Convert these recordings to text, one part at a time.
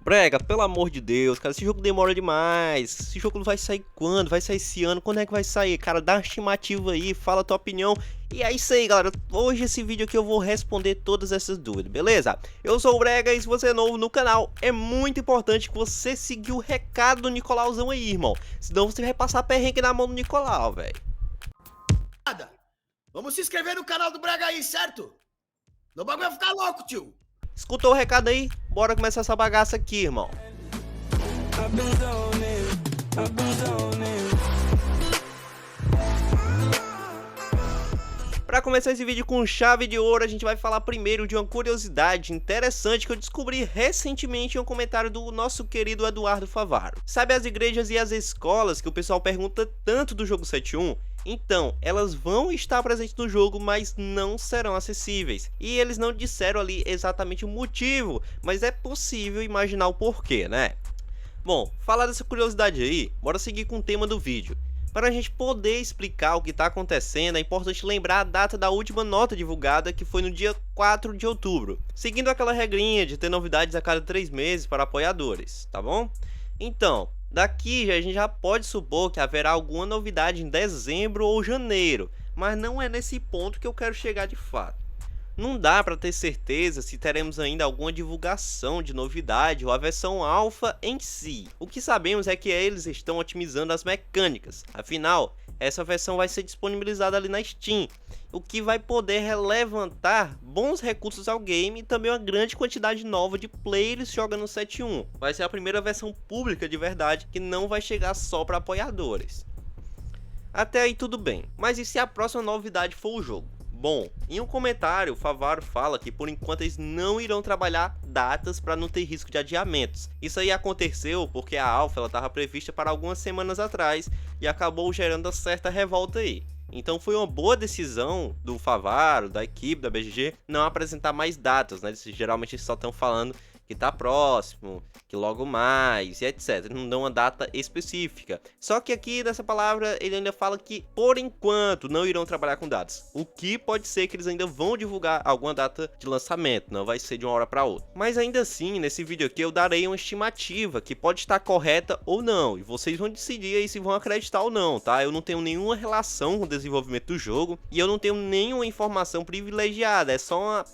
Brega, pelo amor de Deus, cara, esse jogo demora demais. Esse jogo vai sair quando? Vai sair esse ano? Quando é que vai sair? Cara, dá uma estimativa aí, fala a tua opinião. E é isso aí, galera. Hoje esse vídeo aqui eu vou responder todas essas dúvidas, beleza? Eu sou o Brega e se você é novo no canal, é muito importante que você seguir o recado do Nicolauzão aí, irmão. Senão você vai passar perrengue na mão do Nicolau, velho. Vamos se inscrever no canal do Brega aí, certo? O bagulho vai ficar louco, tio. Escutou o recado aí? Bora começar essa bagaça aqui, irmão. Para começar esse vídeo com chave de ouro, a gente vai falar primeiro de uma curiosidade interessante que eu descobri recentemente em um comentário do nosso querido Eduardo Favaro. Sabe as igrejas e as escolas que o pessoal pergunta tanto do jogo 7.1? Então, elas vão estar presentes no jogo, mas não serão acessíveis. E eles não disseram ali exatamente o motivo, mas é possível imaginar o porquê, né? Bom, falar dessa curiosidade aí, bora seguir com o tema do vídeo. Para a gente poder explicar o que está acontecendo, é importante lembrar a data da última nota divulgada, que foi no dia 4 de outubro, seguindo aquela regrinha de ter novidades a cada 3 meses para apoiadores, tá bom? Então, daqui a gente já pode supor que haverá alguma novidade em dezembro ou janeiro, mas não é nesse ponto que eu quero chegar de fato. Não dá para ter certeza se teremos ainda alguma divulgação de novidade ou a versão alfa em si. O que sabemos é que eles estão otimizando as mecânicas, afinal, essa versão vai ser disponibilizada ali na Steam, o que vai poder levantar bons recursos ao game e também uma grande quantidade nova de players jogando 7.1. Vai ser a primeira versão pública de verdade que não vai chegar só para apoiadores. Até aí tudo bem, mas e se a próxima novidade for o jogo? Bom, em um comentário, o Favaro fala que por enquanto eles não irão trabalhar datas para não ter risco de adiamentos. Isso aí aconteceu porque a alpha estava prevista para algumas semanas atrás e acabou gerando certa revolta aí. Então foi uma boa decisão do Favaro, da equipe, da BGG, não apresentar mais datas, né? Eles geralmente só estão falando que tá próximo, que logo mais e etc. Não dão uma data específica. Só que aqui nessa palavra ele ainda fala que por enquanto não irão trabalhar com datas. O que pode ser que eles ainda vão divulgar alguma data de lançamento, não vai ser de uma hora para outra. Mas ainda assim, nesse vídeo aqui eu darei uma estimativa que pode estar correta ou não. E vocês vão decidir aí se vão acreditar ou não, tá? Eu não tenho nenhuma relação com o desenvolvimento do jogo e eu não tenho nenhuma informação privilegiada. É só uma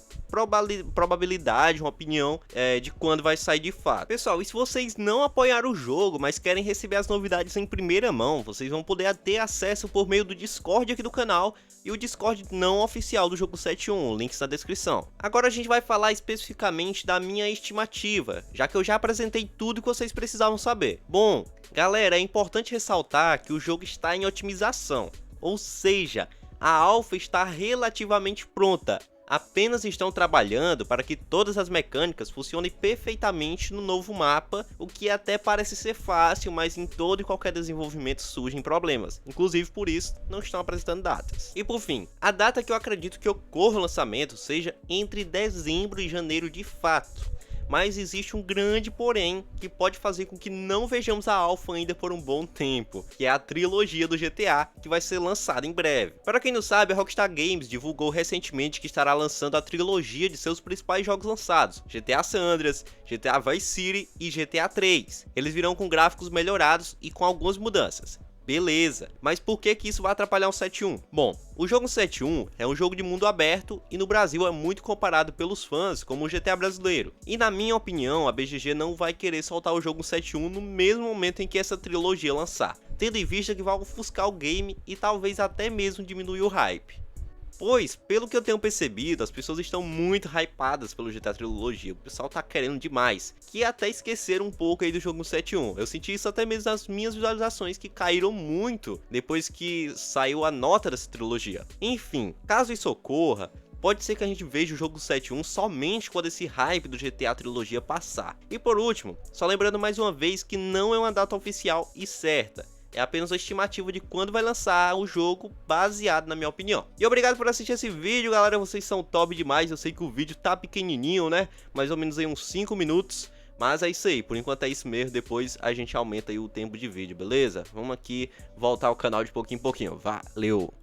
probabilidade, uma opinião de quando vai sair de fato. Pessoal, e se vocês não apoiaram o jogo, mas querem receber as novidades em primeira mão, vocês vão poder ter acesso por meio do Discord aqui do canal e o Discord não oficial do jogo 7.1, links na descrição. Agora a gente vai falar especificamente da minha estimativa, já que eu já apresentei tudo que vocês precisavam saber. Bom, galera, é importante ressaltar que o jogo está em otimização, ou seja, a alpha está relativamente pronta. Apenas estão trabalhando para que todas as mecânicas funcionem perfeitamente no novo mapa, o que até parece ser fácil, mas em todo e qualquer desenvolvimento surgem problemas. Inclusive por isso, não estão apresentando datas. E por fim, a data que eu acredito que ocorra o lançamento seja entre dezembro e janeiro de fato. Mas existe um grande porém que pode fazer com que não vejamos a alpha ainda por um bom tempo, que é a trilogia do GTA, que vai ser lançada em breve. Para quem não sabe, a Rockstar Games divulgou recentemente que estará lançando a trilogia de seus principais jogos lançados, GTA San Andreas, GTA Vice City e GTA 3. Eles virão com gráficos melhorados e com algumas mudanças. Beleza, mas por que isso vai atrapalhar o 7.1? Bom, o jogo 7.1 é um jogo de mundo aberto e no Brasil é muito comparado pelos fãs como o GTA brasileiro. E na minha opinião, a BGG não vai querer soltar o jogo 7.1 no mesmo momento em que essa trilogia lançar, tendo em vista que vai ofuscar o game e talvez até mesmo diminuir o hype. Pois, pelo que eu tenho percebido, as pessoas estão muito hypadas pelo GTA Trilogia, o pessoal tá querendo demais, que até esqueceram um pouco aí do jogo 7.1. Eu senti isso até mesmo nas minhas visualizações, que caíram muito depois que saiu a nota dessa trilogia. Enfim, caso isso ocorra, pode ser que a gente veja o jogo 7.1 somente quando esse hype do GTA Trilogia passar. E por último, só lembrando mais uma vez que não é uma data oficial e certa. É apenas uma estimativa de quando vai lançar o jogo, baseado na minha opinião. E obrigado por assistir esse vídeo, galera. Vocês são top demais. Eu sei que o vídeo tá pequenininho, né? Mais ou menos aí uns 5 minutos. Mas é isso aí, por enquanto é isso mesmo. Depois a gente aumenta aí o tempo de vídeo, beleza? Vamos aqui voltar ao canal de pouquinho em pouquinho. Valeu!